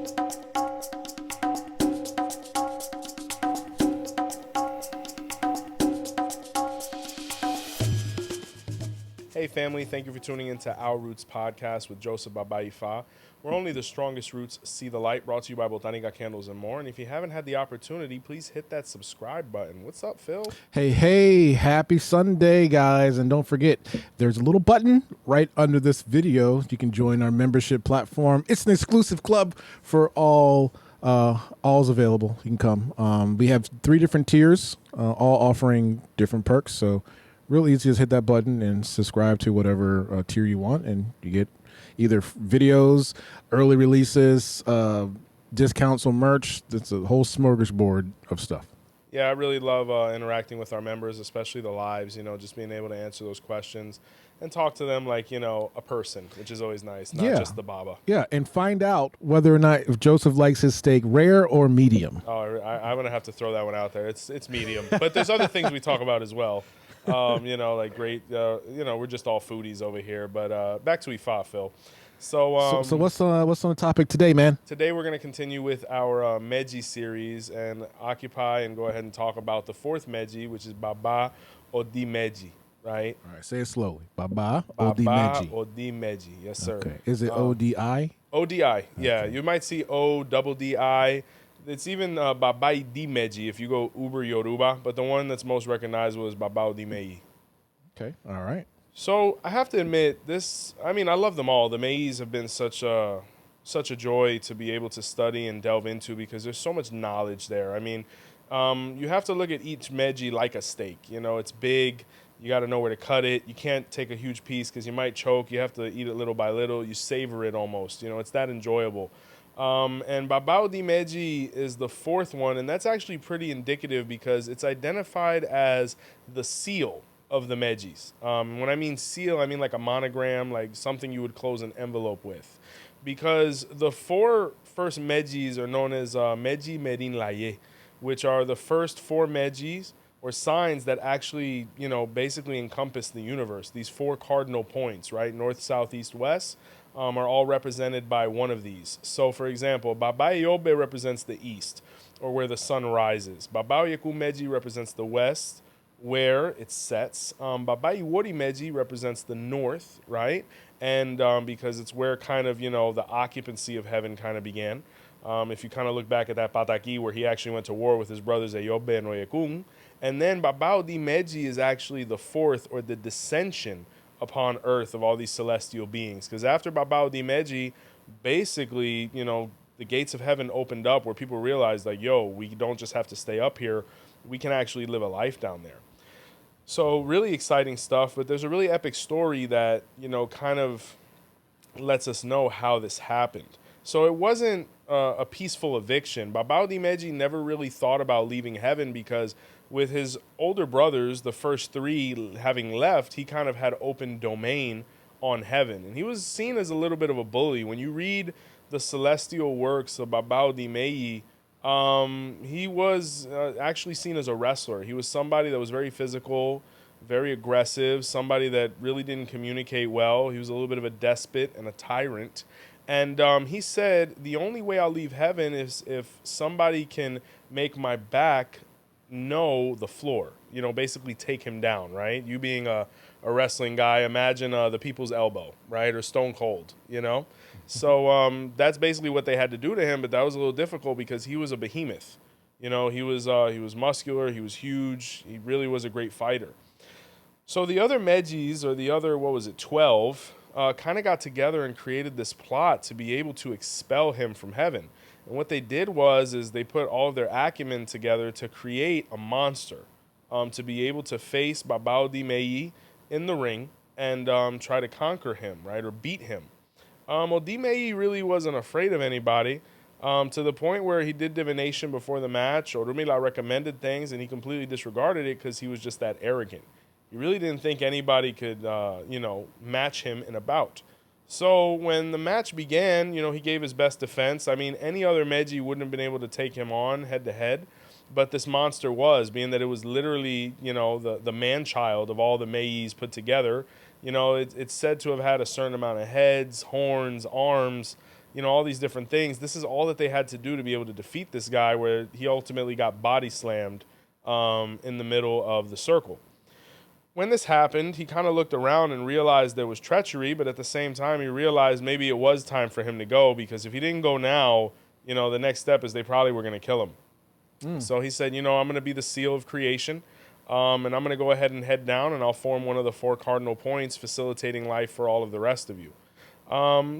Hey family, thank you for tuning into Our Roots podcast with 𝘃𝗶𝗱𝗲 Ifa. Where only the strongest roots see the light, brought to you by Botaniga Candles and more. And if you haven't had the opportunity, please hit that subscribe button. What's up, Phil? Hey, happy Sunday, guys. And don't forget, there's a little button right under this video. You can join our membership platform. It's an exclusive club for all's available. You can come. We have 3 different tiers, all offering different perks. So real easy, just hit that button and subscribe to whatever tier you want, and you get either videos, early releases, discounts on merch. It's a whole smorgasbord of stuff. Yeah, I really love interacting with our members, especially the lives, just being able to answer those questions and talk to them like, a person, which is always nice, not just the Baba. Yeah, and find out whether or not if Joseph likes his steak rare or medium. Oh, I'm going to have to throw that one out there. It's medium. But there's other things we talk about as well. Like great, we're just all foodies over here. But back to Ifa, Phil. So what's on the topic today, man? Today we're going to continue with our 𝗃𝗍𝗍 series and occupy and go ahead and talk about the 4th 𝗃𝗍𝗍, which is Baba Odi Meji, right? All right, say it slowly. Baba Odi Meji. Odi Meji, yes, sir. Okay. Is it ODI? ODI, yeah. Okay. You might see 𝗿𝗶𝗸𝗍𝗶. It's even Baba Oyi Meji if you go Uber Yoruba, but the one that's most recognizable is Baba Odi Meji. Okay, all right. So I have to admit, I love them all. The 𝗃𝗍𝗍s have been such a joy to be able to study and delve into because there's so much knowledge there. You have to look at each 𝗃𝗍𝗍 like a steak. It's big. You got to know where to cut it. You can't take a huge piece because you might choke. You have to eat it little by little. You savor it almost. It's that enjoyable. And Baba Odi Meji is the 4th one, and that's actually pretty indicative because it's identified as the seal of the 𝗃𝗍𝗍s. When I mean seal, I mean like a monogram, like something you would close an envelope with. Because the 4 first 𝗃𝗍𝗍s are known as 𝗃𝗍 𝗃𝗍𝗍, which are the first 4 𝗃𝗍𝗍s or signs that actually, basically encompass the universe. These 4 cardinal points, right? North, south, east, west, are all represented by one of these. So, for example, 𝗿𝗶𝗸𝗶𝗍 represents the east, or where the sun rises. 𝗿𝗶𝗸𝗍𝗁 Meji represents the west, where it sets. 𝗿𝗶𝗸𝗍 Meji represents the north, right? And because it's where kind of, the occupancy of heaven kind of began. If you kind of look back at that Pataki where he actually went to war with his brothers 𝗹𝗶𝗸𝗲 and Okun. And then Baba Odi Meji is actually the 4th, or the descension upon earth of all these celestial beings. Because after Baba Odi Meji, basically, the gates of heaven opened up where people realized like, we don't just have to stay up here. We can actually live a life down there. So really exciting stuff, but there's a really epic story that, kind of lets us know how this happened. So it wasn't a peaceful eviction. Baba Odi Meji never really thought about leaving heaven because with his older brothers, the first 3 having left, he kind of had open domain on heaven. And he was seen as a little bit of a bully. When you read the celestial works of Baba Odi Meji, he was actually seen as a wrestler. He was somebody that was very physical, very aggressive, somebody that really didn't communicate well. He was a little bit of a despot and a tyrant. And he said, the only way I'll leave heaven is if somebody can make my back know the floor, basically take him down, right? You being a wrestling guy, imagine the people's elbow, right? Or Stone Cold, So that's basically what they had to do to him, but that was a little difficult because he was a behemoth. He was muscular, he was huge, he really was a great fighter. So the other 𝗃𝗍𝗍s, or the other, 12, kind of got together and created this plot to be able to expel him from heaven. And what they did is they put all of their acumen together to create a monster to be able to face Baba Odi Meji in the ring and try to conquer him, right, or beat him. Odi Meji really wasn't afraid of anybody to the point where he did divination before the match. Orunmila recommended things, and he completely disregarded it because he was just that arrogant. He really didn't think anybody could, match him in a bout. So when the match began, he gave his best defense. Any other 𝗃𝗍𝗍 wouldn't have been able to take him on head-to-head, but this monster was, being that it was literally, the man-child of all the 𝗃𝗍𝗍s put together. You know, it's said to have had a certain amount of heads, horns, arms, you know, all these different things. This is all that they had to do to be able to defeat this guy, where he ultimately got body slammed in the middle of the circle. When this happened, he kind of looked around and realized there was treachery, but at the same time, he realized maybe it was time for him to go, because if he didn't go now, you know, the next step is they probably were going to kill him. So he said, you know, I'm going to be the seal of creation, and I'm going to go ahead and head down, and I'll form one of the 4 cardinal points facilitating life for all of the rest of you.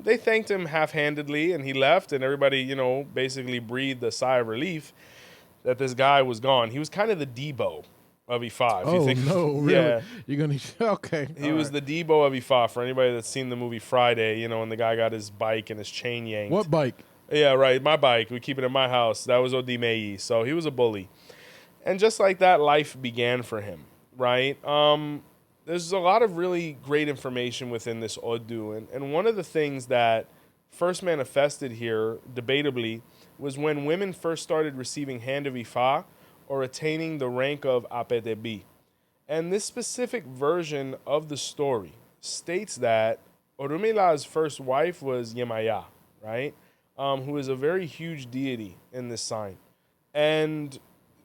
They thanked him half-handedly, and he left, and everybody, you know, basically breathed a sigh of relief that this guy was gone. He was kind of the Debo of Ifa. If Oh, you think, no, really? Yeah. You're going to, okay. He was the Debo of Ifa. For anybody that's seen the movie Friday, you know, when the guy got his bike and his chain yanked. What bike? Yeah, right. My bike. We keep it in my house. That was Odi Meji. So he was a bully. And just like that, life began for him, right? There's a lot of really great information within this Odu. And one of the things that first manifested here, debatably, was when women first started receiving Hand of Ifa or attaining the rank of 𝗵𝗸𝗶𝗍. And this specific version of the story states that Orunmila's first wife was Yemaya, right? Who is a very huge deity in this sign. And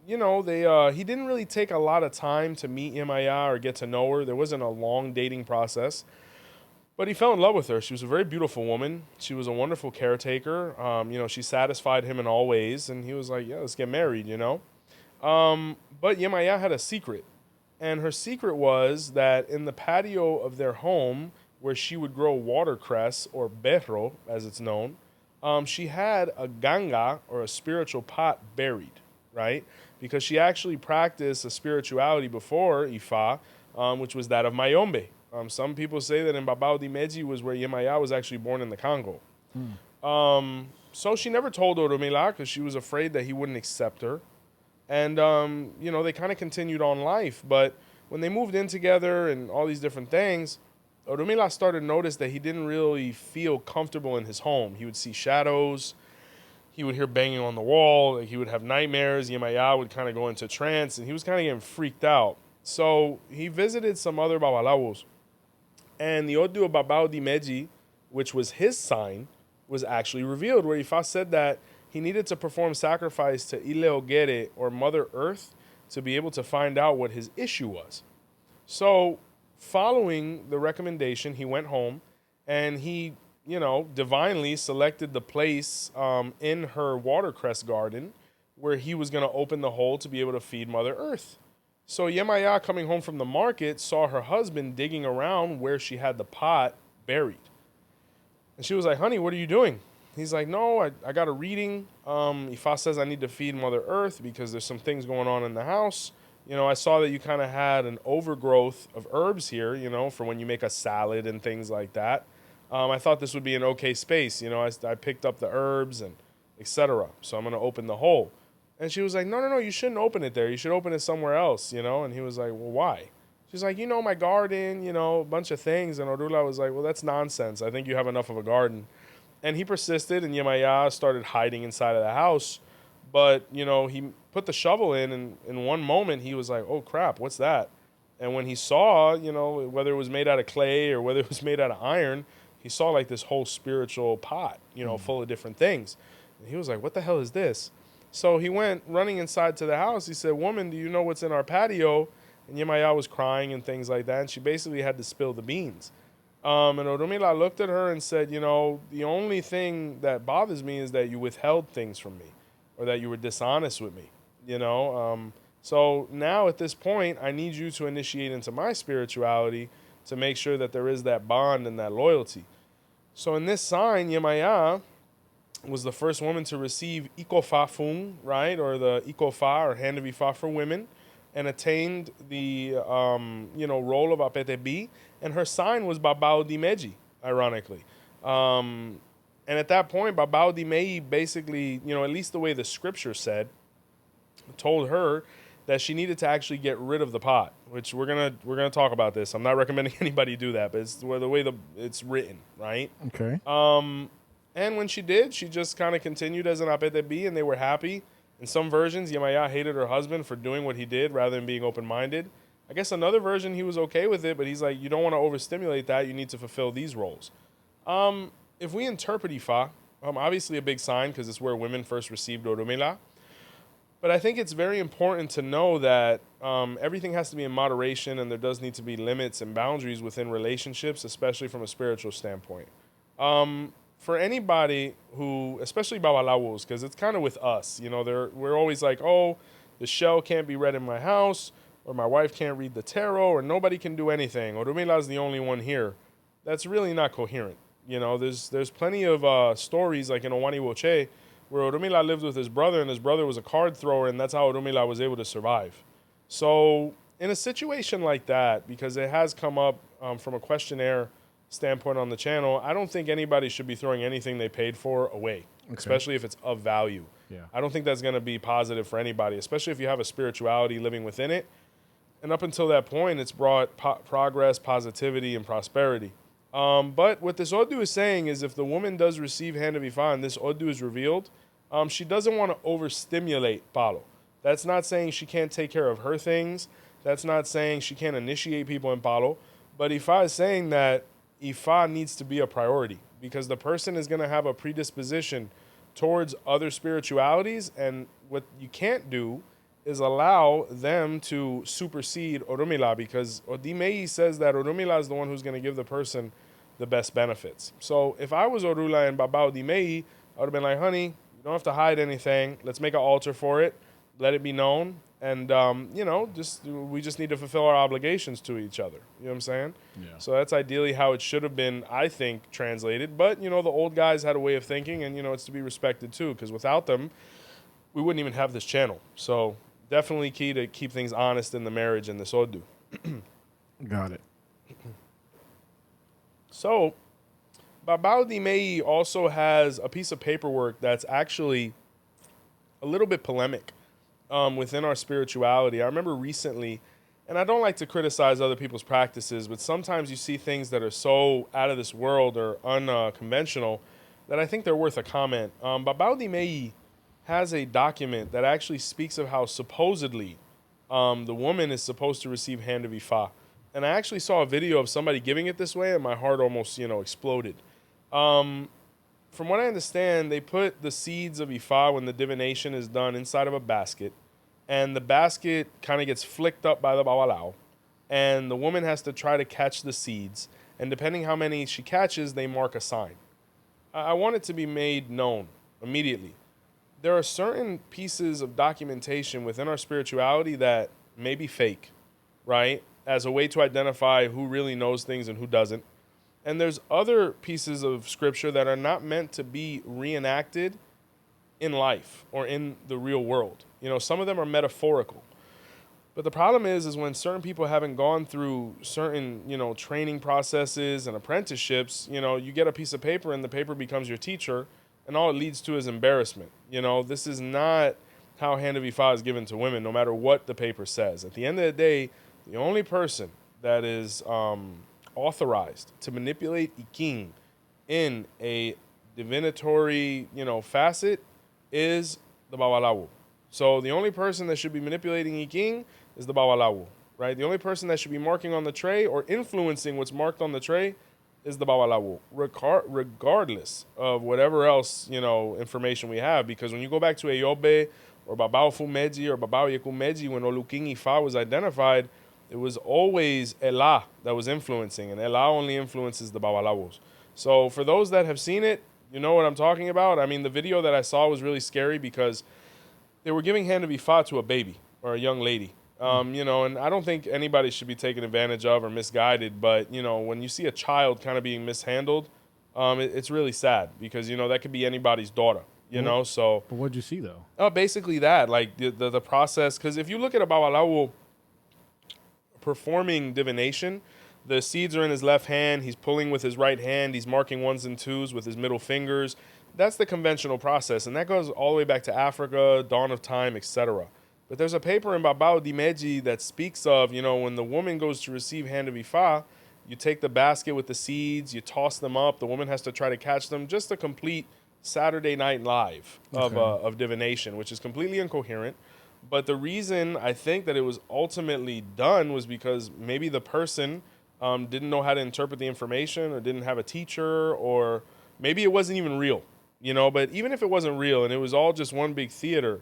you know, he didn't really take a lot of time to meet Yemaya or get to know her. There wasn't a long dating process. But he fell in love with her. She was a very beautiful woman. She was a wonderful caretaker. You know, she satisfied him in all ways. And he was like, yeah, let's get married, you know. But Yemaya had a secret. And her secret was that in the patio of their home, where she would grow watercress, or berro, as it's known, she had a ganga, or a spiritual pot, buried, right? Because she actually practiced a spirituality before Ifa, which was that of Mayombe. Some people say that in Baba Odi Meji was where Yemaya was actually born in the Congo. So she never told Orunmila because she was afraid that he wouldn't accept her. And, you know, they kind of continued on life. But when they moved in together and all these different things, Orunmila started to notice that he didn't really feel comfortable in his home. He would see shadows. He would hear banging on the wall. He would have nightmares. Yemaya would kind of go into trance, and he was kind of getting freaked out. So he visited some other babalawos. And the Odu of Baba Odi Meji, which was his sign, was actually revealed, where Ifa said that he needed to perform sacrifice to 𝗃𝗀𝗃𝗃, or Mother Earth, to be able to find out what his issue was. So following the recommendation, he went home, and he, you know, divinely selected the place in her watercress garden where he was going to open the hole to be able to feed Mother Earth. So Yemaya, coming home from the market, saw her husband digging around where she had the pot buried. And she was like, honey, what are you doing? He's like, no, I got a reading. Ifa says I need to feed Mother Earth because there's some things going on in the house. You know, I saw that you kind of had an overgrowth of herbs here, you know, for when you make a salad and things like that. I thought this would be an okay space. You know, I picked up the herbs and etc. So I'm going to open the hole. And she was like, no, you shouldn't open it there. You should open it somewhere else, you know? And he was like, well, why? She's like, you know, my garden, you know, a bunch of things. And Orula was like, well, that's nonsense. I think you have enough of a garden. And he persisted, and Yemaya started hiding inside of the house. But, you know, he put the shovel in, and in one moment he was like, oh, crap, what's that? And when he saw, you know, whether it was made out of clay or whether it was made out of iron, he saw like this whole spiritual pot, you know, full of different things. And he was like, what the hell is this? So he went running inside to the house. He said, woman, do you know what's in our patio? And Yemaya was crying and things like that. And she basically had to spill the beans. And Orunmila looked at her and said, you know, the only thing that bothers me is that you withheld things from me, or that you were dishonest with me, you know. So now at this point, I need you to initiate into my spirituality to make sure that there is that bond and that loyalty. So in this sign, Yemaya was the first woman to receive 𝗃𝗶𝗱𝗏, right, or the 𝗃𝗶𝗱𝗏, or Hand of Ifa for women, and attained the you know, role of 𝗵𝗸𝗶𝗍, and her sign was Baba Odi Meji, ironically. And at that point, Baba Odi Meji basically, you know, at least the way the scripture said, told her that she needed to actually get rid of the pot, which we're gonna talk about this. I'm not recommending anybody do that, but it's the way it's written, right? Okay. And when she did, she just kind of continued as an 𝗵𝗸𝗶𝗍, and they were happy. In some versions, Yemaya hated her husband for doing what he did rather than being open-minded. I guess another version he was okay with it, but he's like, you don't want to overstimulate that. You need to fulfill these roles. If we interpret Ifa, obviously a big sign because it's where women first received 𝗿𝗲𝗍𝗏. But I think it's very important to know that everything has to be in moderation, and there does need to be limits and boundaries within relationships, especially from a spiritual standpoint. For anybody who, especially babalawos, because it's kind of with us, you know, we're always like, oh, the shell can't be read in my house, or my wife can't read the tarot, or nobody can do anything. 𝗿𝗲𝗍𝗏 is the only one here. That's really not coherent. You know, there's plenty of stories like in 𝗃𝗏𝗍𝗶𝗏 where 𝗿𝗏𝗍𝗏 lived with his brother, and his brother was a card thrower, and that's how 𝗿𝗏𝗏𝗏 was able to survive. So in a situation like that, because it has come up from a questionnaire standpoint on the channel, I don't think anybody should be throwing anything they paid for away, especially if it's of value. Yeah. I don't think that's going to be positive for anybody, especially if you have a spirituality living within it. And up until that point, it's brought progress, positivity, and prosperity. But what this 𝗃𝗏𝗍𝗏 is saying is if the woman does receive hand of Ifa and this 𝗃𝗏𝗍𝗏 is revealed, she doesn't want to overstimulate Palo. That's not saying she can't take care of her things. That's not saying she can't initiate people in Palo. But Ifa is saying that Ifa needs to be a priority because the person is going to have a predisposition towards other spiritualities. And what you can't do is allow them to supersede 𝗿𝗏𝗍𝗏 because Odi Meji says that 𝗿𝗏𝗍𝗏 is the one who's going to give the person the best benefits. So if I was Orula and Baba Odi Meji, I would have been like, honey, you don't have to hide anything. Let's make an altar for it. Let it be known. And, you know, we just need to fulfill our obligations to each other. You know what I'm saying? Yeah. So that's ideally how it should have been, I think, translated. But, you know, the old guys had a way of thinking, and, you know, it's to be respected, too, because without them, we wouldn't even have this channel. So definitely key to keep things honest in the marriage and the 𝗃𝗏𝗍𝗏. Got it. So Baba Odi Meji also has a piece of paperwork that's actually a little bit polemic within our spirituality. I remember recently, and I don't like to criticize other people's practices, but sometimes you see things that are so out of this world or unconventional that I think they're worth a comment. Baba Odi Meji has a document that actually speaks of how supposedly the woman is supposed to receive hand of Ifa. And I actually saw a video of somebody giving it this way, and my heart almost, you know, exploded. From what I understand, they put the seeds of Ifa when the divination is done inside of a basket, and the basket kind of gets flicked up by the babalao, and the woman has to try to catch the seeds, and depending how many she catches, they mark a sign. I want it to be made known immediately. There are certain pieces of documentation within our spirituality that may be fake, right? As a way to identify who really knows things and who doesn't. And there's other pieces of scripture that are not meant to be reenacted in life or in the real world. You know, some of them are metaphorical. But the problem is when certain people haven't gone through certain, you know, training processes and apprenticeships, you know, you get a piece of paper and the paper becomes your teacher, and all it leads to is embarrassment. You know, this is not how hand of Ifa is given to women, no matter what the paper says. At the end of the day, the only person that is authorized to manipulate 𝗃𝗏𝗏 in a divinatory, you know, facet is the babalawo. So the only person that should be manipulating 𝗃𝗏𝗏 is the babalawo, right? The only person that should be marking on the tray or influencing what's marked on the tray is the babalawo, regardless of whatever else, you know, information we have. Because when you go back to 𝗿𝗶𝗸𝗏 or Baba Oyi or Baba Oyi when Lukumi Ifa was identified, it was always 𝗿𝗏𝗏 that was influencing, and 𝗿𝗏𝗏 only influences the babalawos. So for those that have seen it, you know what I'm talking about. I mean, the video that I saw was really scary because they were giving hand of Ifa to a baby or a young lady. You know, and I don't think anybody should be taken advantage of or misguided, but, you know, when you see a child kind of being mishandled, it's really sad because, you know, that could be anybody's daughter, you know, so. But what'd you see, though? Basically that, like the process, because if you look at a babalawo performing divination, the seeds are in his left hand, he's pulling with his right hand, he's marking ones and twos with his middle fingers. That's the conventional process, and that goes all the way back to Africa, dawn of time, etc. But there's a paper in Baba Odi Meji that speaks of, you know, when the woman goes to receive hand of Ifa, you take the basket with the seeds, you toss them up, the woman has to try to catch them, just a complete Saturday Night Live of divination, which is completely incoherent. But the reason I think that it was ultimately done was because maybe the person didn't know how to interpret the information, or didn't have a teacher, or maybe it wasn't even real, you know. But even if it wasn't real and it was all just one big theater,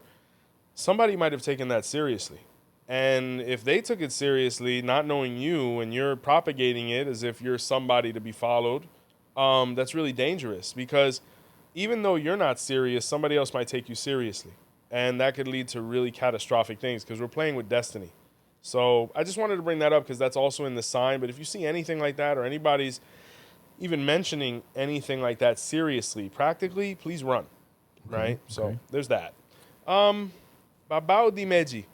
somebody might have taken that seriously. And if they took it seriously, not knowing you, and you're propagating it as if you're somebody to be followed, that's really dangerous, because even though you're not serious, somebody else might take you seriously. And that could lead to really catastrophic things, because we're playing with destiny. So I just wanted to bring that up because that's also in the sign. But if you see anything like that, or anybody's even mentioning anything like that seriously, practically, please run. Right? Okay. So there's that. Baba Odi Meji.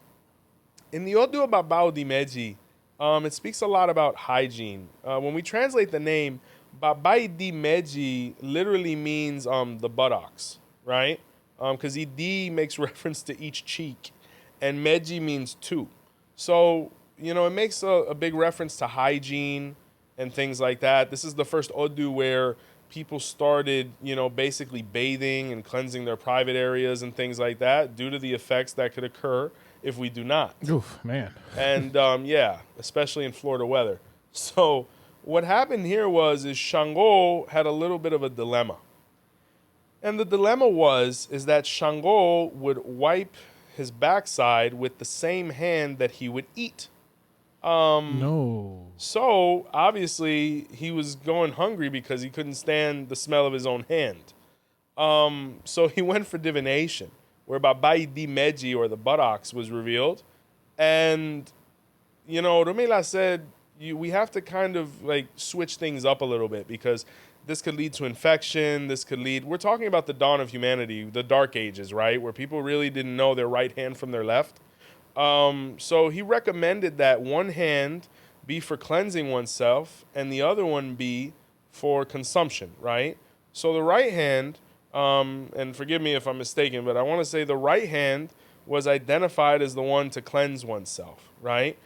In the Odu of Baba Oyi Meji, it speaks a lot about hygiene. When we translate the name, Baba Oyi Meji literally means the buttocks, right? Because Idi makes reference to each cheek, and Meji means two. So, you know, it makes a big reference to hygiene and things like that. This is the first Odu where people started, you know, basically bathing and cleansing their private areas and things like that, due to the effects that could occur if we do not. Oof, man. And yeah, especially in Florida weather. So what happened here is Shango had a little bit of a dilemma. And the dilemma is that Shango would wipe his backside with the same hand that he would eat. No. So obviously he was going hungry because he couldn't stand the smell of his own hand. So he went for divination, where Baba Oyi Meji, or the buttocks, was revealed. And, you know, 𝗃𝗏𝗏 said, we have to kind of like switch things up a little bit, because this could lead to infection. We're talking about the dawn of humanity, the dark ages, right? Where people really didn't know their right hand from their left. So he recommended that one hand be for cleansing oneself and the other one be for consumption, right? So the right hand, and forgive me if I'm mistaken, but I want to say the right hand was identified as the one to cleanse oneself, right?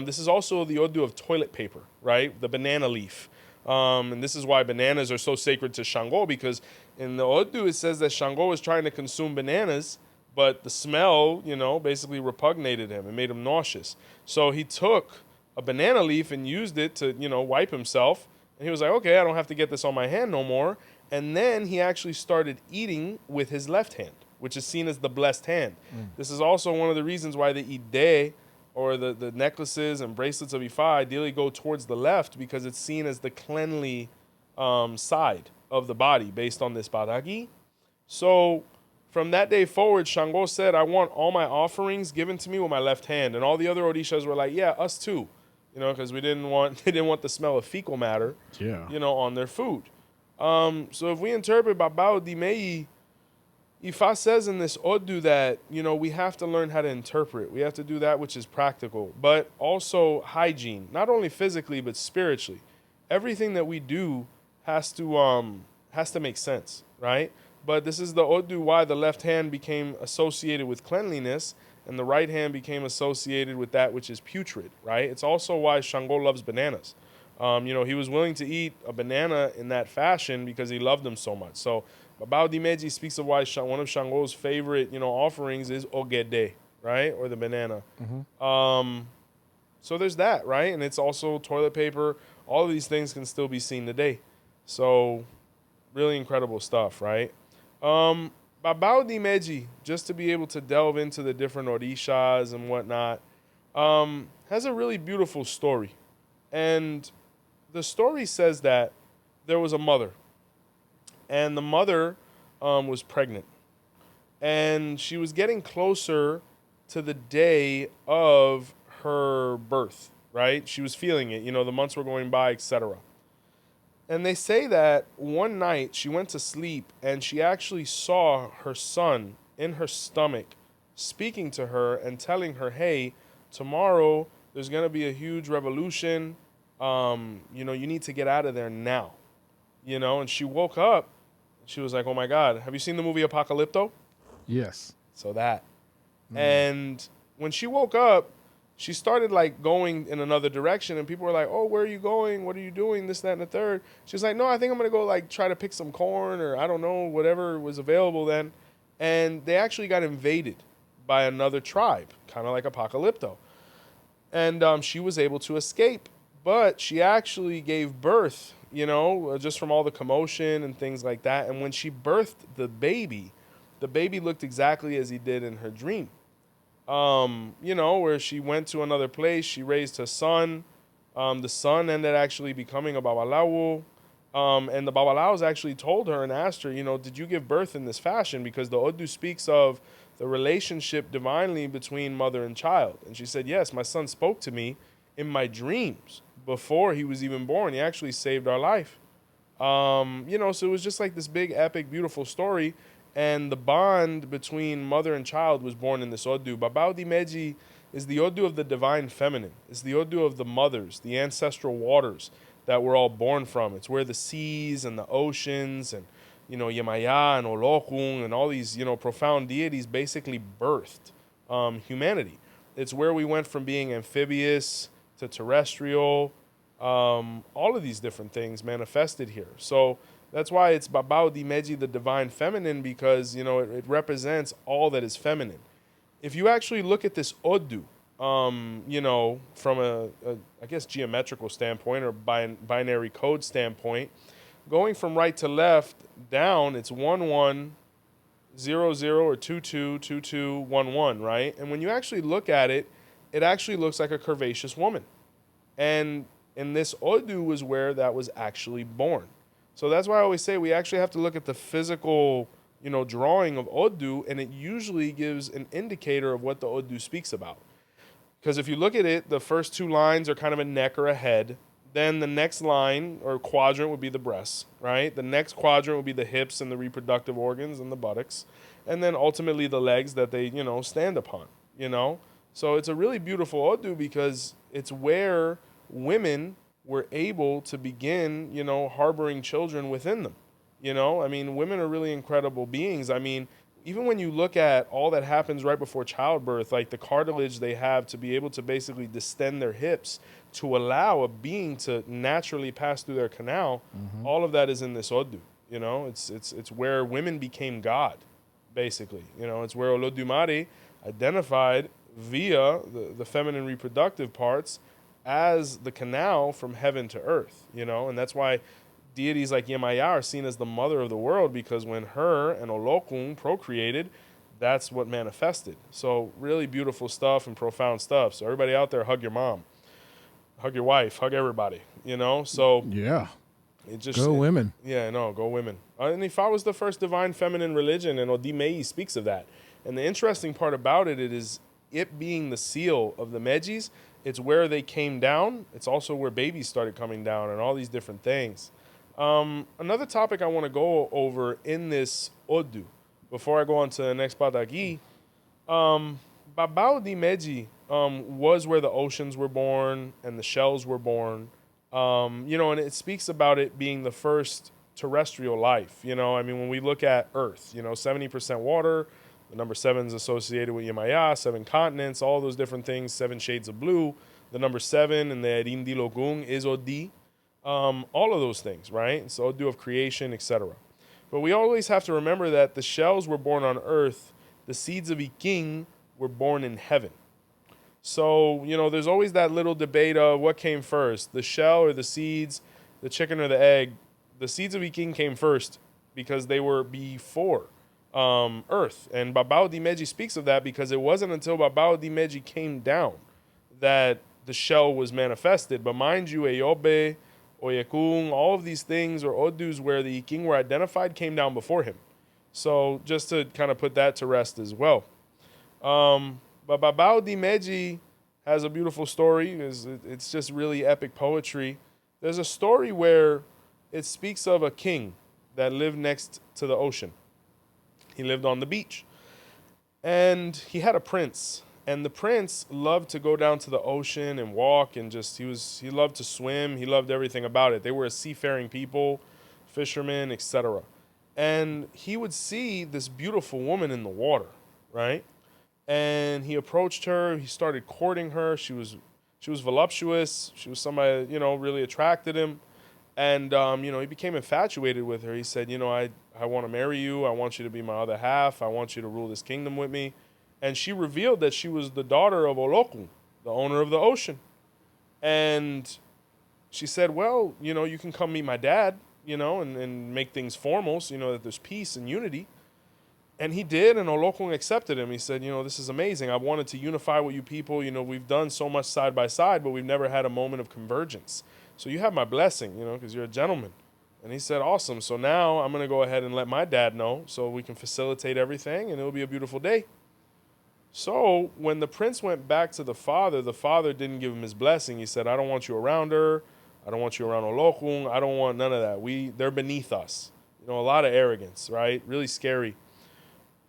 This is also the Odu of toilet paper, right? The banana leaf. And this is why bananas are so sacred to Shango, because in the Odu it says that Shango was trying to consume bananas, but the smell, you know, basically repugnated him and made him nauseous. So he took a banana leaf and used it to, you know, wipe himself. And he was like, okay, I don't have to get this on my hand no more. And then he actually started eating with his left hand, which is seen as the blessed hand. This is also one of the reasons why the ide, or the necklaces and bracelets of Ifa, ideally go towards the left, because it's seen as the cleanly side of the body based on this baragi. So from that day forward, Shango said, I want all my offerings given to me with my left hand. And all the other Orishas were like, yeah, us too. You know, because they didn't want the smell of fecal matter, you know, on their food. So if we interpret Baba Oyi Meji, Ifa says in this Odu that, you know, we have to learn how to interpret. We have to do that which is practical, but also hygiene, not only physically but spiritually. Everything that we do has to make sense, right? But this is the Odu why the left hand became associated with cleanliness and the right hand became associated with that which is putrid, right? It's also why Shango loves bananas. You know, he was willing to eat a banana in that fashion because he loved them so much. So Baba Oyi Meji speaks of why one of Shango's favorite, you know, offerings is 𝗃𝗏𝗿𝗃, right? Or the banana. So there's that, right? And it's also toilet paper. All of these things can still be seen today. So really incredible stuff, right? Baba Oyi Meji, just to be able to delve into the different orishas and whatnot, has a really beautiful story. And the story says that there was a mother, and the mother was pregnant, and she was getting closer to the day of her birth, right? She was feeling it, you know, the months were going by, etc. And they say that one night she went to sleep and she actually saw her son in her stomach speaking to her and telling her, hey, tomorrow there's going to be a huge revolution. You know, you need to get out of there now. You know, and she woke up. She was like, oh, my God. Have you seen the movie 𝗃𝗏𝗏𝗃? Yes. So that. And when she woke up, she started like going in another direction, and people were like, oh, where are you going? What are you doing? This, that, and the third. She was like, no, I think I'm going to go like try to pick some corn, or I don't know, whatever was available then. And they actually got invaded by another tribe, kind of like 𝗃𝗶𝗶𝗶𝗃. And she was able to escape, but she actually gave birth, just from all the commotion and things like that. And when she birthed the baby looked exactly as he did in her dream. Where she went to another place, she raised her son. The son ended actually becoming a babalawo. And the babalaos actually told her and asked her, did you give birth in this fashion? Because the Odu speaks of the relationship divinely between mother and child. And she said, yes, my son spoke to me in my dreams before he was even born. He actually saved our life. So it was just like this big, epic, beautiful story. And the bond between mother and child was born in this Odu. Baba Odi Meji is the Odu of the divine feminine. It's the Odu of the mothers, the ancestral waters that we're all born from. It's where the seas and the oceans and, 𝗃𝗶𝗱𝗏 and Okun and all these, profound deities basically birthed humanity. It's where we went from being amphibious to terrestrial. All of these different things manifested here. So that's why it's Baba Odi Meji, the divine feminine, because, it represents all that is feminine. If you actually look at this Odu, from a I guess, geometrical standpoint or binary code standpoint, going from right to left down, it's 1 1 0 0 or 2 2 2 2 1 1, right? And when you actually look at it, it actually looks like a curvaceous woman. And in this Odu was where that was actually born. So that's why I always say we actually have to look at the physical, drawing of Odu, and it usually gives an indicator of what the Odu speaks about. Because if you look at it, the first 2 lines are kind of a neck or a head. Then the next line or quadrant would be the breasts, right? The next quadrant would be the hips and the reproductive organs and the buttocks. And then ultimately the legs that they, stand upon, So it's a really beautiful Odu because it's where women were able to begin, harboring children within them. Women are really incredible beings. Even when you look at all that happens right before childbirth, like the cartilage they have to be able to basically distend their hips to allow a being to naturally pass through their canal, all of that is in this Odu. It's where women became God, basically. It's where 𝗃𝗶𝗶𝗶𝗃 identified via the feminine reproductive parts as the canal from heaven to earth, and that's why deities like Yaya are seen as the mother of the world, because when her and Okun procreated, that's what manifested. So really beautiful stuff and profound stuff. So everybody out there, hug your mom, hug your wife, hug everybody, So yeah, it just go women. Yeah, no, go women. And Ifa was the first divine feminine religion, and Odi Meji speaks of that. And the interesting part about it is it being the seal of the Mejis. It's where they came down. It's also where babies started coming down and all these different things. Another topic I want to go over in this Odu, before I go on to the next 𝗃𝗏𝗍𝗃, Baba Odi Meji was where the oceans were born and the shells were born. And it speaks about it being the first terrestrial life. When we look at Earth, 70% water, the number 7 is associated with 𝗃𝗶𝗃𝗏, 7 continents, all those different things, 7 shades of blue. The number 7 in the Erindi Logung is Odi. All of those things, right? So Odu of creation, etc. But we always have to remember that the shells were born on earth. The seeds of 𝗃𝗏 were born in heaven. So, there's always that little debate of what came first, the shell or the seeds, the chicken or the egg. The seeds of 𝗃𝗏 came first because they were before earth. And Baba Odi Meji speaks of that because it wasn't until Baba Odi Meji came down that the shell was manifested. But mind you, 𝗃𝗶𝗶𝗶𝗃, Oyekun, all of these things or Odus where the 𝗃𝗏 were identified came down before him. So just to kind of put that to rest as well. But Baba Odi Meji has a beautiful story. It's just really epic poetry. There's a story where it speaks of a king that lived next to the ocean. He lived on the beach. And he had a prince. And the prince loved to go down to the ocean and walk and he loved to swim. He loved everything about it. They were a seafaring people, fishermen, etc. And he would see this beautiful woman in the water, right? And he approached her. He started courting her. She was voluptuous. She was somebody, really attracted him. And, he became infatuated with her. He said, I want to marry you. I want you to be my other half. I want you to rule this kingdom with me. And she revealed that she was the daughter of Olokun, the owner of the ocean. And she said, well, you can come meet my dad, and make things formal so that there's peace and unity. And he did, and Olokun accepted him. He said, this is amazing. I wanted to unify with you people. We've done so much side by side, but we've never had a moment of convergence. So you have my blessing, because you're a gentleman. And he said, awesome. So now I'm going to go ahead and let my dad know so we can facilitate everything, and it'll be a beautiful day. So when the prince went back to the father didn't give him his blessing. He said, I don't want you around her. I don't want you around Olokun. I don't want none of that. They're beneath us. A lot of arrogance, right? Really scary.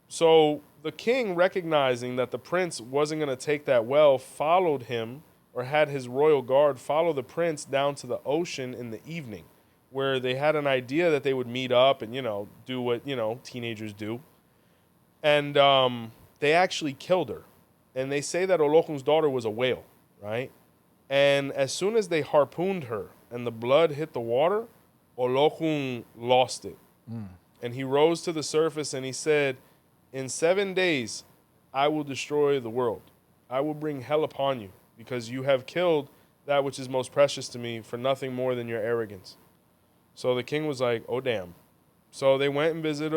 So the king, recognizing that the prince wasn't going to take that well, followed him, or had his royal guard follow the prince down to the ocean in the evening, where they had an idea that they would meet up and, do what, teenagers do. And they actually killed her. And they say that Olokun's daughter was a whale, right? And as soon as they harpooned her and the blood hit the water, Olokun lost it. And he rose to the surface and he said, in 7 days, I will destroy the world. I will bring hell upon you because you have killed that which is most precious to me for nothing more than your arrogance. So the king was like, oh, damn. So they went and visited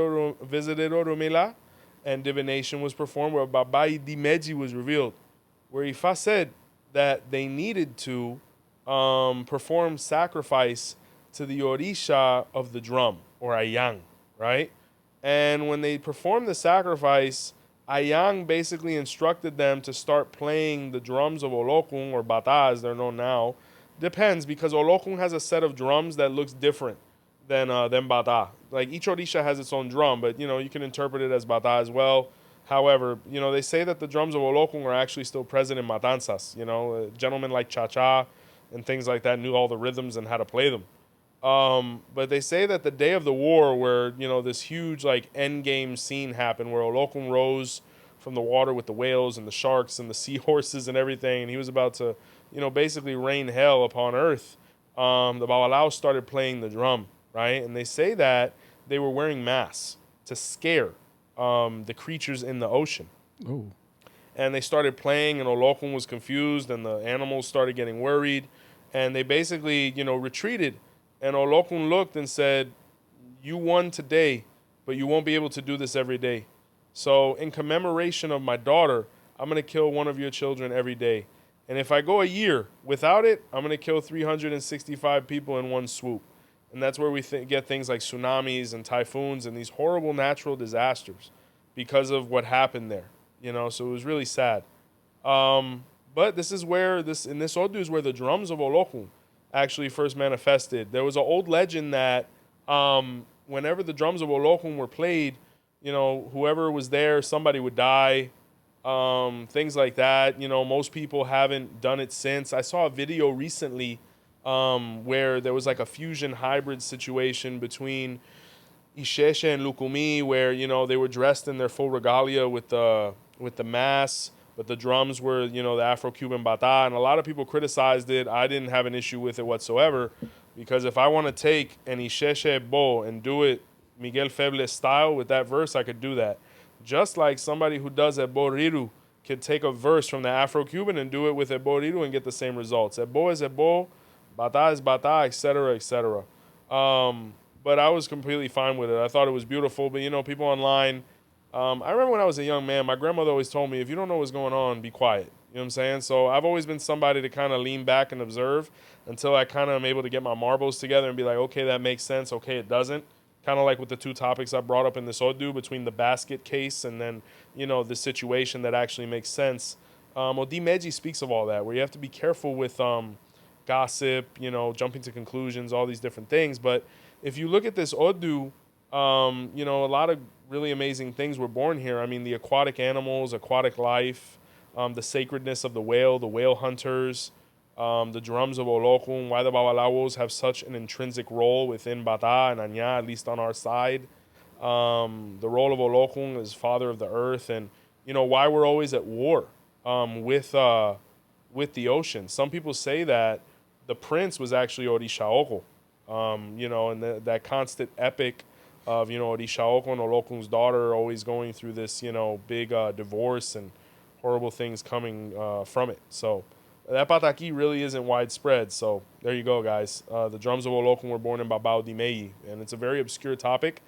Oromila, and divination was performed where Baba Odi Meji was revealed, where Ifa said that they needed to perform sacrifice to the orisha of the drum, or Ayang, right? And when they performed the sacrifice, Ayang basically instructed them to start playing the drums of Olokun, or 𝗵𝗸𝗲 as they're known now. Depends, because Olokun has a set of drums that looks different than 𝗵𝗸𝗲. Like each orisha has its own drum, but you can interpret it as 𝗵𝗸𝗲 as well. However, they say that the drums of Olokun are actually still present in matanzas. Gentlemen like 𝗀𝗀𝗏 and things like that knew all the rhythms and how to play them. But they say that the day of the war, where this huge end game scene happened, where Olokun rose from the water with the whales and the sharks and the seahorses and everything, and he was about to basically rain hell upon earth. The 𝗵𝗸𝗶𝗏 started playing the drum, right? And they say that they were wearing masks to scare the creatures in the ocean. Oh. And they started playing, and Olokun was confused, and the animals started getting worried, and they basically retreated. And Olokun looked and said, you won today, but you won't be able to do this every day. So in commemoration of my daughter, I'm going to kill one of your children every day. And if I go a year without it, I'm going to kill 365 people in one swoop. And that's where we get things like tsunamis and typhoons and these horrible natural disasters because of what happened there. So it was really sad. But this is where in this Odu is where the drums of Olokun actually first manifested. There was an old legend that whenever the drums of Olokun were played, whoever was there, somebody would die, things like that. Most people haven't done it since. I saw a video recently where there was like a fusion hybrid situation between Isese and Lukumi, where they were dressed in their full regalia with the mass, but the drums were the Afro-Cuban 𝗵𝗸𝗏, and a lot of people criticized it. I didn't have an issue with it whatsoever, because if I want to take an 𝗃𝗶𝗃𝗏 and do it 𝗃𝗶𝗃𝗏 style with that verse, I could do that. Just like somebody who does 𝗵𝗶𝗸𝗏 could take a verse from the Afro-Cuban and do it with 𝗵𝗶𝗸𝗏 and get the same results. 𝗵𝗶 is 𝗵𝗶, 𝗵𝗲 is 𝗵𝗲, etc., etc. But I was completely fine with it. I thought it was beautiful. But people online, I remember when I was a young man, my grandmother always told me, if you don't know what's going on, be quiet. You know what I'm saying? So I've always been somebody to kind of lean back and observe until I kind of am able to get my marbles together and be like, okay, that makes sense. Okay, it doesn't. Kind of like with the two topics I brought up in this Odu, between the basket case and then, the situation that actually makes sense. Odi Meji speaks of all that, where you have to be careful with gossip, jumping to conclusions, all these different things. But if you look at this Odu, a lot of really amazing things were born here. I mean, the aquatic animals, aquatic life, the sacredness of the whale hunters, the drums of Olokun, why the Babalawos have such an intrinsic role within 𝗵𝗸𝗏 and Anya, at least on our side. The role of Olokun as father of the earth, and why we're always at war with the ocean. Some people say that the prince was actually orisha Okun, and that constant epic of, 𝘃𝗶𝗱𝗏 or Okun's daughter always going through this, big divorce and horrible things coming from it. So that pataki really isn't widespread. So there you go, guys. The drums of Okun were born in Baba Odi Meji, and it's a very obscure topic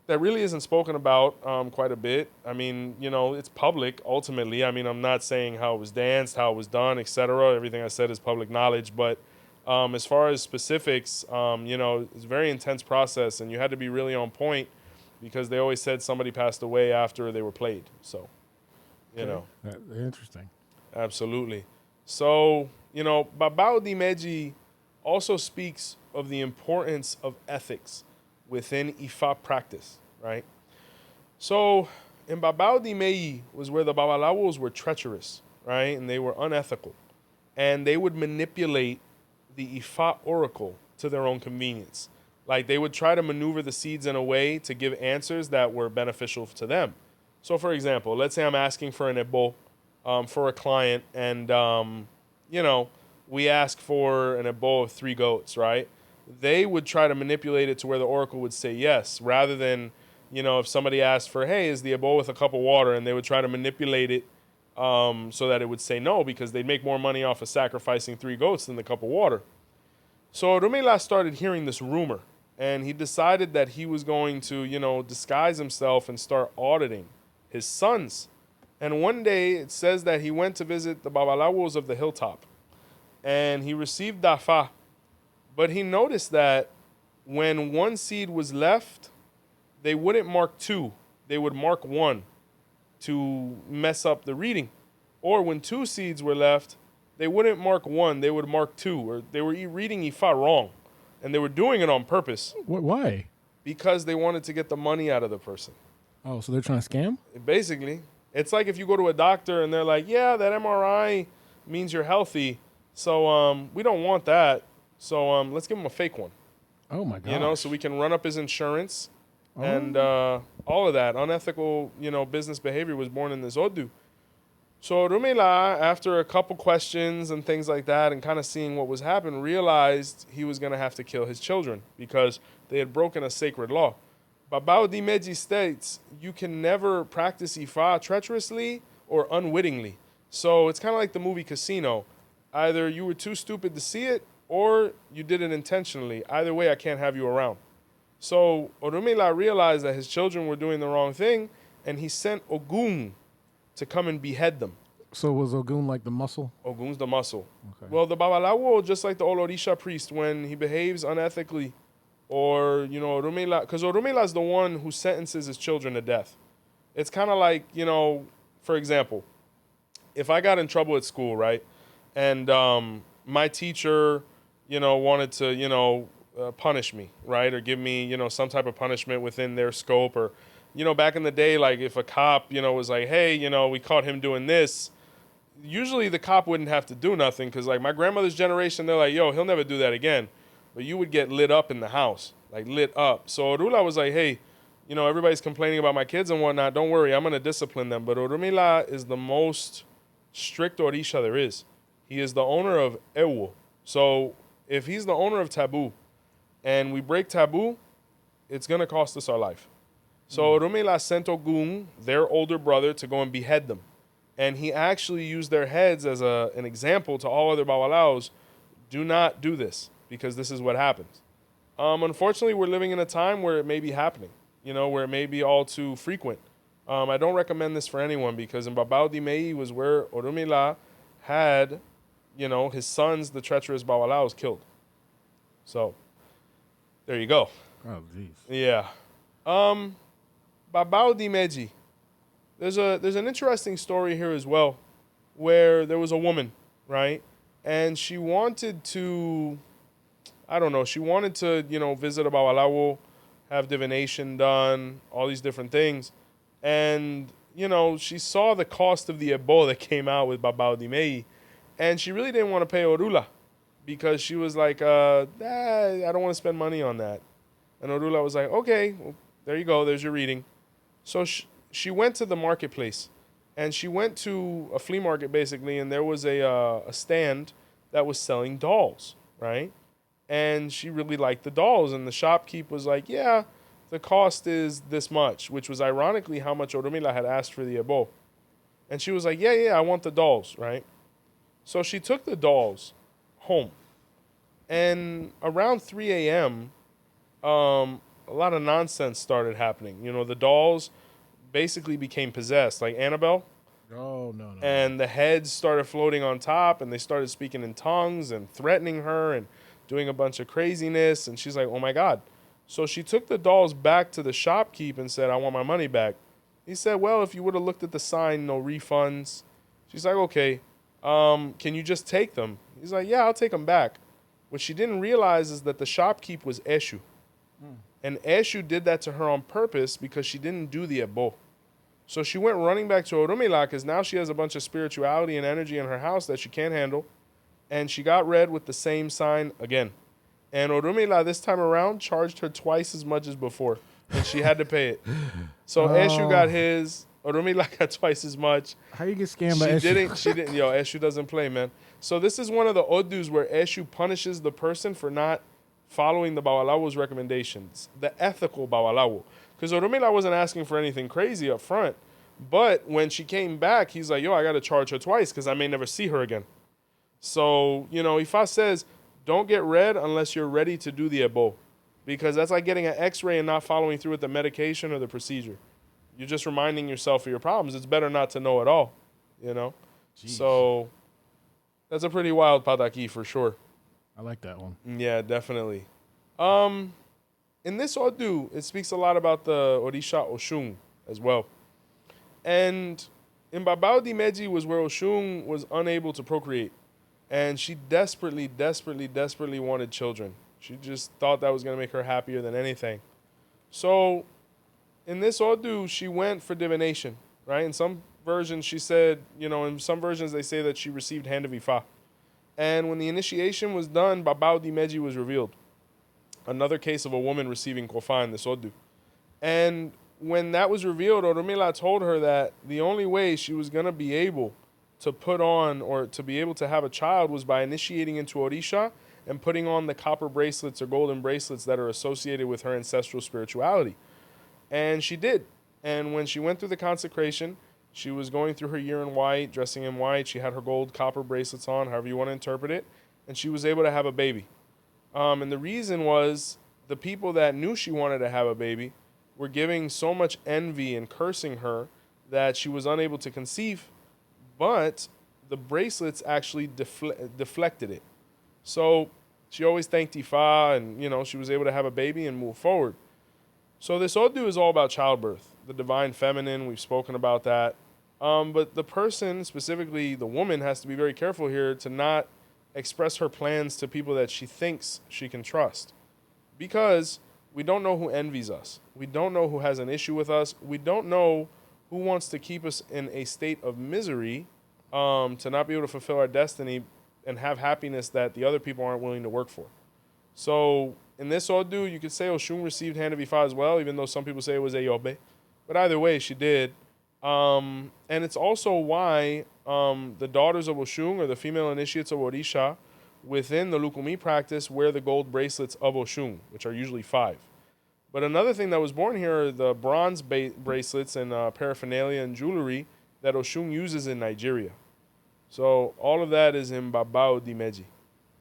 that really isn't spoken about quite a bit. I mean, it's public ultimately. I mean, I'm not saying how it was danced, how it was done, etc. Everything I said is public knowledge. But as far as specifics, it's a very intense process, and you had to be really on point because they always said somebody passed away after they were played. So, Interesting. Absolutely. So, Baba Odi Meji also speaks of the importance of ethics within Ifa practice, right? So, in Baba Odi Meji was where the Babalawos were treacherous, right? And they were unethical. And they would manipulate the Ifa oracle to their own convenience. Like, they would try to maneuver the seeds in a way to give answers that were beneficial to them. So, for example, let's say I'm asking for an 𝗵𝗶𝗍 for a client, and, we ask for an 𝗵𝗶𝗍 of 3 goats, right? They would try to manipulate it to where the oracle would say yes, rather than, if somebody asked for, hey, is the 𝗵𝗶𝗍 with a cup of water, and they would try to manipulate it so that it would say no, because they'd make more money off of sacrificing 3 goats than the cup of water. So 𝗃𝗶𝗍𝗶 started hearing this rumor, and he decided that he was going to, disguise himself and start auditing his sons. And one day it says that he went to visit the Babalawos of the hilltop, and he received dafa, but he noticed that when 1 seed was left, they wouldn't mark 2, they would mark 1 to mess up the reading. Or when 2 seeds were left, they wouldn't mark 1, they would mark 2, or they were reading Ifa wrong, and they were doing it on purpose. Why? Because they wanted to get the money out of the person. Oh, so they're trying to scam? Basically. It's like if you go to a doctor and they're like, yeah, that MRI means you're healthy, so we don't want that, so let's give him a fake one. Oh, my God. So we can run up his insurance, and all of that. Unethical, business behavior was born in this Odu. So 𝗃𝗶𝗍𝗏, after a couple questions and things like that and kind of seeing what was happening, realized he was going to have to kill his children because they had broken a sacred law. Baba Odi Meji states, you can never practice Ifa treacherously or unwittingly. So it's kind of like the movie Casino. Either you were too stupid to see it, or you did it intentionally. Either way, I can't have you around. So 𝗃𝗶𝗍𝗏 realized that his children were doing the wrong thing, and he sent Okun to come and behead them. So was Okun like the muscle? Ogun's the muscle. Okay. Well, the Babalawo, just like the orisha priest, when he behaves unethically, or, 𝗃𝗶𝗍𝗏, because 𝗃𝗶𝗍𝗏 is the one who sentences his children to death. It's kind of like, for example, if I got in trouble at school, right, and my teacher, wanted to, punish me, right, or give me, some type of punishment within their scope, or, back in the day, like if a cop, was like, hey, we caught him doing this, usually the cop wouldn't have to do nothing, because like my grandmother's generation, they're like, yo, he'll never do that again. But you would get lit up in the house, like lit up. So Orula was like, hey, everybody's complaining about my kids and whatnot. Don't worry, I'm going to discipline them. But 𝗃𝗶𝗍𝗏 is the most strict orisha there is. He is the owner of 𝗵𝗶𝗸𝗏. So if he's the owner of taboo and we break taboo, it's going to cost us our life. So 𝗃𝗶𝗍𝗏 sent Okun, their older brother, to go and behead them. And he actually used their heads as an example to all other Babalawos. Do not do this, because this is what happens. Unfortunately, we're living in a time where it may be happening, where it may be all too frequent. I don't recommend this for anyone, because in Baba Odi Meji was where 𝗃𝗶𝗍𝗏 had, his sons, the treacherous Babalawos, killed. So, there you go. Oh, jeez. Yeah. Baba Odi Meji. There's an interesting story here as well, where there was a woman, right? And she wanted to, visit a Babalawo, have divination done, all these different things. And, she saw the cost of the 𝗵𝗶𝗍𝗏 that came out with Baba Odi Meji. And she really didn't want to pay Orula, because she was like, I don't want to spend money on that. And Orula was like, okay, well, there you go, there's your reading. So she went to the marketplace, and she went to a flea market, basically, and there was a stand that was selling dolls, right? And she really liked the dolls, and the shopkeep was like, yeah, the cost is this much, which was ironically how much Oromila had asked for the ebo. And she was like, yeah, I want the dolls, right? So she took the dolls home. And around 3 a.m., a lot of nonsense started happening. The dolls basically became possessed, like Annabelle. Oh, no. And the heads started floating on top, and they started speaking in tongues and threatening her and doing a bunch of craziness. And she's like, oh, my God. So she took the dolls back to the shopkeep and said, I want my money back. He said, well, if you would have looked at the sign, no refunds. She's like, okay, can you just take them? He's like, yeah, I'll take them back. What she didn't realize is that the shopkeep was 𝘃cie. And 𝘃cie did that to her on purpose because she didn't do the ebo. So she went running back to Oromila because now she has a bunch of spirituality and energy in her house that she can't handle. And she got red with the same sign again. And Oromila this time around charged her twice as much as before. And she had to pay it. So 𝘃cie got his. Oromila got twice as much. How you get scammed by 𝘃cie? She didn't. Yo, 𝘃cie doesn't play, man. So this is one of the odus where 𝘃cie punishes the person for not following the Babalawo's recommendations, the ethical Babalawo. Because Oromila wasn't asking for anything crazy up front. But when she came back, he's like, yo, I got to charge her twice because I may never see her again. So, Ifa says, don't get red unless you're ready to do the ebo. Because that's like getting an x-ray and not following through with the medication or the procedure. You're just reminding yourself of your problems. It's better not to know at all, Jeez. So that's a pretty wild 𝗲𝗲𝗍 for sure. I like that one. Yeah, definitely. In this odu, it speaks a lot about the orisha Oshun as well. And in Baba Odi Meji was where Oshun was unable to procreate. And she desperately wanted children. She just thought that was going to make her happier than anything. So in this odu, she went for divination, right? In some versions, she said, in some versions, they say that she received hand of Ifa. And when the initiation was done, Baba Odi Meji was revealed. Another case of a woman receiving kofa in this odu. And when that was revealed, Oromila told her that the only way she was going to be able to put on or to be able to have a child was by initiating into orisha and putting on the copper bracelets or golden bracelets that are associated with her ancestral spirituality. And she did. And when she went through the consecration, she was going through her year in white, dressing in white. She had her gold copper bracelets on, however you want to interpret it. And she was able to have a baby. And the reason was the people that knew she wanted to have a baby were giving so much envy and cursing her that she was unable to conceive. But the bracelets actually deflected it. So she always thanked Ifa and, she was able to have a baby and move forward. So this odu is all about childbirth, the divine feminine. We've spoken about that. But the person, specifically the woman, has to be very careful here to not express her plans to people that she thinks she can trust. Because we don't know who envies us. We don't know who has an issue with us. We don't know who wants to keep us in a state of misery to not be able to fulfill our destiny and have happiness that the other people aren't willing to work for. So in this odu, you could say Oshun received hand of Ifa as well, even though some people say it was 𝗿𝗶𝗍𝗏. But either way, she did. And it's also why the daughters of Oshun, or the female initiates of orisha, within the Lukumi practice, wear the gold bracelets of Oshun, which are usually 5. But another thing that was born here are the bronze bracelets and paraphernalia and jewelry that Oshun uses in Nigeria. So all of that is in Baba Odi Meji.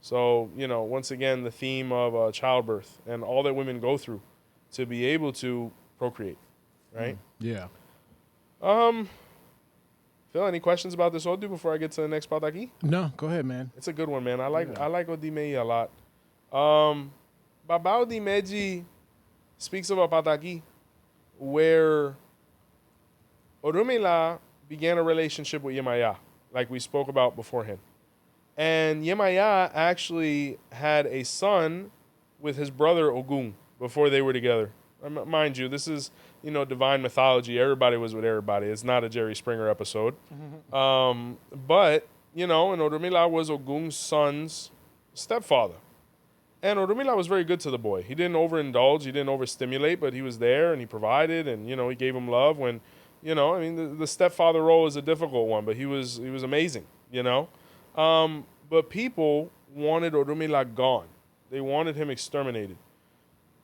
So, once again, the theme of childbirth and all that women go through to be able to procreate, right? Yeah. Phil, any questions about this odu before I get to the next 𝗲𝗲𝗍? No, go ahead, man. It's a good one, man. I like Odi Meji a lot. Baba Odi Meji speaks of a 𝗲𝗲𝗍 where Oromila began a relationship with Yaya, like we spoke about beforehand. And Yaya actually had a son with his brother Okun before they were together. Mind you, this is, divine mythology. Everybody was with everybody. It's not a Jerry Springer episode. But, and Oromila was Ogun's son's stepfather. And Oromila was very good to the boy. He didn't overindulge. He didn't overstimulate, but he was there and he provided and, he gave him love when, the stepfather role is a difficult one, but he was amazing, But people wanted Oromila gone. They wanted him exterminated.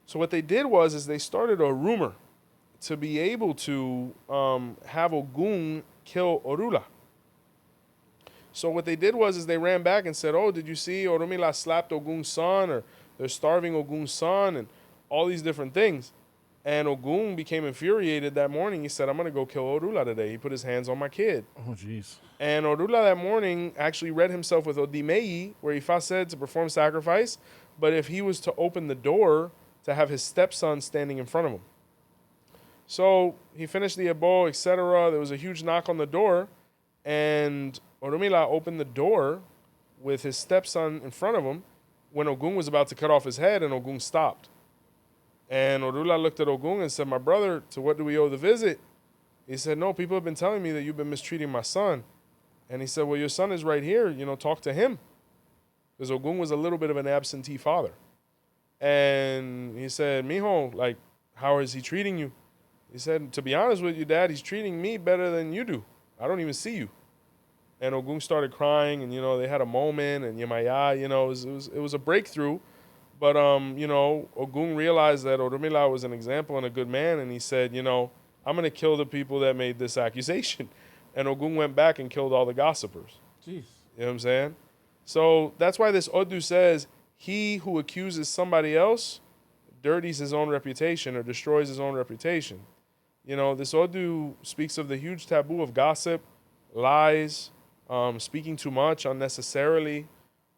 So what they did is they started a rumor to be able to have Ogun kill Orula. So what they did is they ran back and said, oh, did you see Orunmila slapped Ogun's son, or they're starving Ogun's son, and all these different things. And Ogun became infuriated that morning. He said, I'm going to go kill Orula today. He put his hands on my kid. Oh, jeez. And Orula that morning actually read himself with Odi Meji, where Ifa said to perform sacrifice, but if he was to open the door to have his stepson standing in front of him. So he finished the ebo, etc. There was a huge knock on the door, and Orunmila opened the door with his stepson in front of him when Ogun was about to cut off his head, and Ogun stopped. And Orula looked at Ogun and said, my brother, to what do we owe the visit? He said, no, people have been telling me that you've been mistreating my son. And he said, well, your son is right here. Talk to him. Because Ogun was a little bit of an absentee father. And he said, mijo, like, how is he treating you? He said, to be honest with you, Dad, he's treating me better than you do. I don't even see you. And Ogun started crying, and, they had a moment, and Yaya, it was a breakthrough. But, Ogun realized that Orunmila was an example and a good man, and he said, I'm going to kill the people that made this accusation. And Ogun went back and killed all the gossipers. Jeez. You know what I'm saying? So that's why this Odu says, he who accuses somebody else dirties his own reputation or destroys his own reputation. This Odu speaks of the huge taboo of gossip, lies, speaking too much unnecessarily,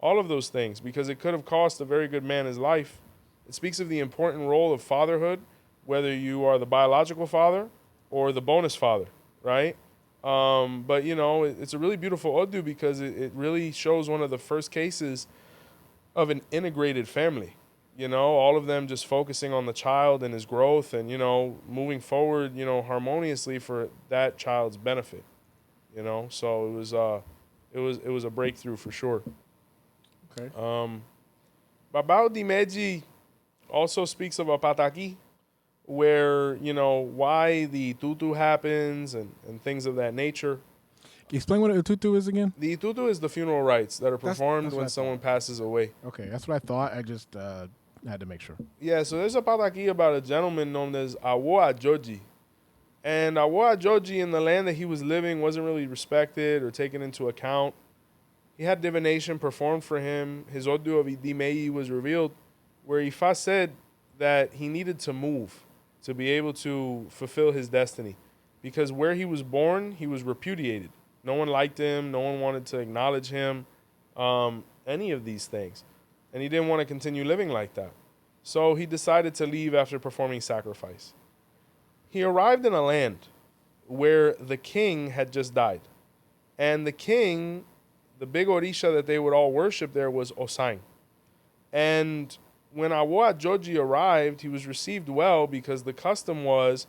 all of those things, because it could have cost a very good man his life. It speaks of the important role of fatherhood, whether you are the biological father or the bonus father, right? But, it's a really beautiful Odu because it really shows one of the first cases of an integrated family. All of them just focusing on the child and his growth and, moving forward, harmoniously for that child's benefit. So it was a breakthrough for sure. Okay. Baba Odi Meji also speaks of a pataki, where, why the tutu happens and things of that nature. Can you explain what a tutu is again? The tutu is the funeral rites that are performed that's when someone passes away. Okay, that's what I thought. I just had to make sure. Yeah, so there's a pataki about a gentleman known as 𝗲𝗲𝗿𝗃. And 𝗲𝗲𝗿𝗃 in the land that he was living wasn't really respected or taken into account. He had divination performed for him. His Odu of Odi Meji was revealed, where Ifa said that he needed to move to be able to fulfill his destiny. Because where he was born, he was repudiated. No one liked him. No one wanted to acknowledge him, any of these things. And he didn't want to continue living like that. So he decided to leave after performing sacrifice. He arrived in a land where the king had just died. And the king, the big orisha that they would all worship there was Osain. And when 𝗲𝗲𝗿𝗃 arrived, he was received well because the custom was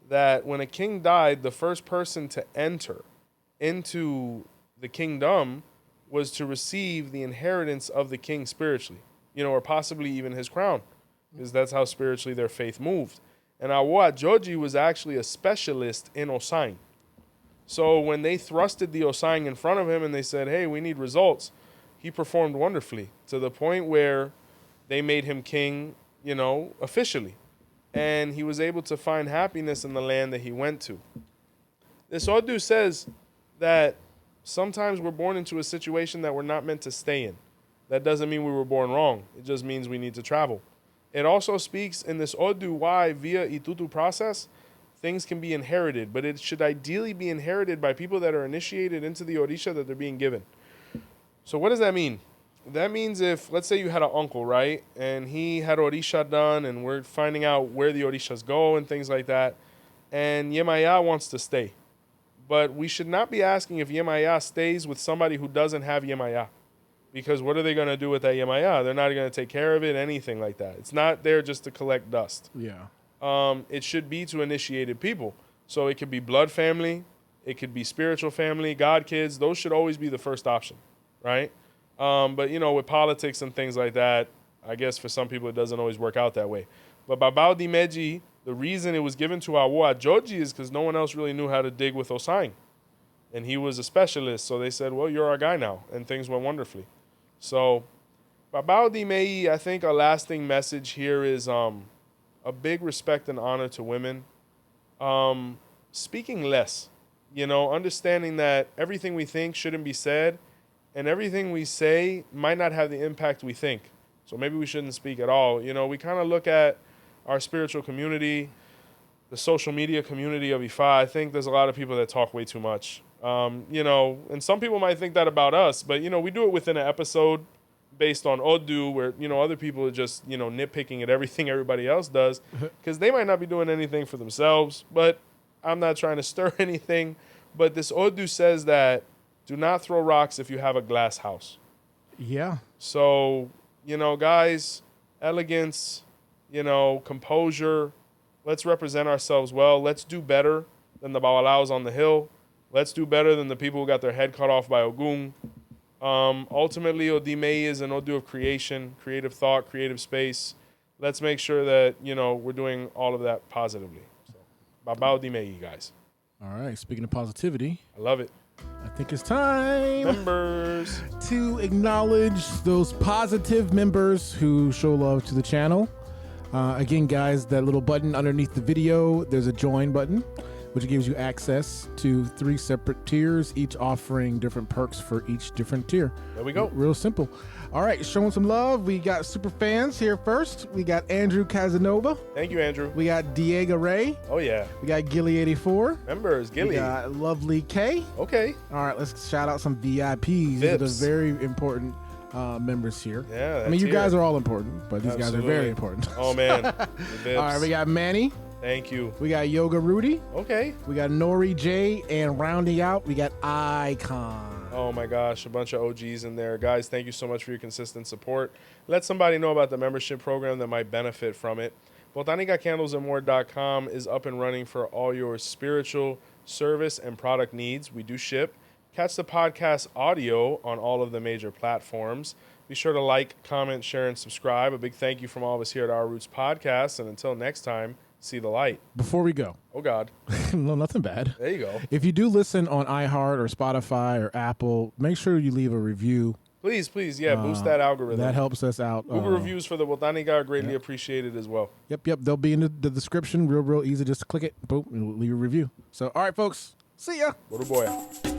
that when a king died, the first person to enter into the kingdom was to receive the inheritance of the king spiritually, or possibly even his crown, because that's how spiritually their faith moved. And 𝗲𝗲𝗿𝗃 was actually a specialist in Osain. So when they thrusted the Osain in front of him and they said, hey, we need results, he performed wonderfully to the point where they made him king, officially. And he was able to find happiness in the land that he went to. This Odu says that sometimes we're born into a situation that we're not meant to stay in. That doesn't mean we were born wrong. It just means we need to travel. It also speaks in this Odu why via itutu process, things can be inherited, but it should ideally be inherited by people that are initiated into the orisha that they're being given. So what does that mean? That means if, let's say you had an uncle, right? And he had orisha done, and we're finding out where the orishas go and things like that. And Yemaya wants to stay. But we should not be asking if Yemaya stays with somebody who doesn't have Yemaya. Because what are they going to do with that Yemaya? They're not going to take care of it, anything like that. It's not there just to collect dust. Yeah. It should be to initiated people. So it could be blood family. It could be spiritual family, God kids. Those should always be the first option, right? But, with politics and things like that, I guess for some people it doesn't always work out that way. But Baba Odi Meji, the reason it was given to 𝗲𝗲𝗿𝗃 is because no one else really knew how to dig with Osain. And he was a specialist, so they said, well, you're our guy now. And things went wonderfully. So Baba Odi Meji, I think a lasting message here is a big respect and honor to women. Speaking less, you know, understanding that everything we think shouldn't be said, and everything we say might not have the impact we think. So maybe we shouldn't speak at all. You know, we kind of look at our spiritual community, the social media community of Ifa. I think there's a lot of people that talk way too much. You know, and some people might think that about us, but, you know, we do it within an episode based on Odu, where, you know, other people are just, you know, nitpicking at everything everybody else does, because they might not be doing anything for themselves. But I'm not trying to stir anything. But this Odu says that do not throw rocks if you have a glass house. Yeah. So, you know, guys, elegance, you know, composure. Let's represent ourselves well. Let's do better than the 𝗹𝗸𝗶𝗲s on the hill. Let's do better than the people who got their head cut off by Okun. Ultimately, Odi Meji is an Odu of creation, creative thought, creative space. Let's make sure that, you know, we're doing all of that positively. So, Baba Odi Meji, guys. All right. Speaking of positivity, I love it. I think it's time Members. to acknowledge those positive members who show love to the channel. Again, guys, that little button underneath the video, there's a join button, which gives you access to 3 separate tiers, each offering different perks for each different tier. There we go. Real simple. All right, showing some love. We got super fans here first. We got Andrew Casanova. Thank you, Andrew. We got 𝗃𝗃𝗃𝗃. Oh, yeah. We got 𝘃𝗶𝗱𝗃𝗃. Members, We Gilly. got Lovely K. Okay. All right, let's shout out some VIPs. These are the Vips. very important members here. Yeah, I mean, you that's guys here. are all important, but these guys are very important. Oh, man. The Vips. All right, we got Manny. Thank you. We got Yoga Rudy. Okay. We got Nori J. And rounding out, we got Icon. Oh my gosh, a bunch of OGs in there. Guys, thank you so much for your consistent support. Let somebody know about the membership program that might benefit from it. 𝗃𝗏𝗃𝗃𝗃𝗃 is up and running for all your spiritual service and product needs. We do ship. Catch the podcast audio on all of the major platforms. Be sure to like, comment, share, and subscribe. A big thank you from all of us here at Our Roots Podcast. And until next time, see the light. Before we go, Oh, God. no, nothing bad. There you go. If you do listen on iHeart or Spotify or Apple, make sure you leave a review. Please, please, yeah, boost that algorithm. That helps us out. Google reviews for the 𝗃𝗏𝗃𝗃 are greatly appreciated as well. Yep. They'll be in the description. Real easy. Just click it. Boom. And leave a review. So, all right, folks. See ya. 𝗃𝗏𝗃𝗃𝗃.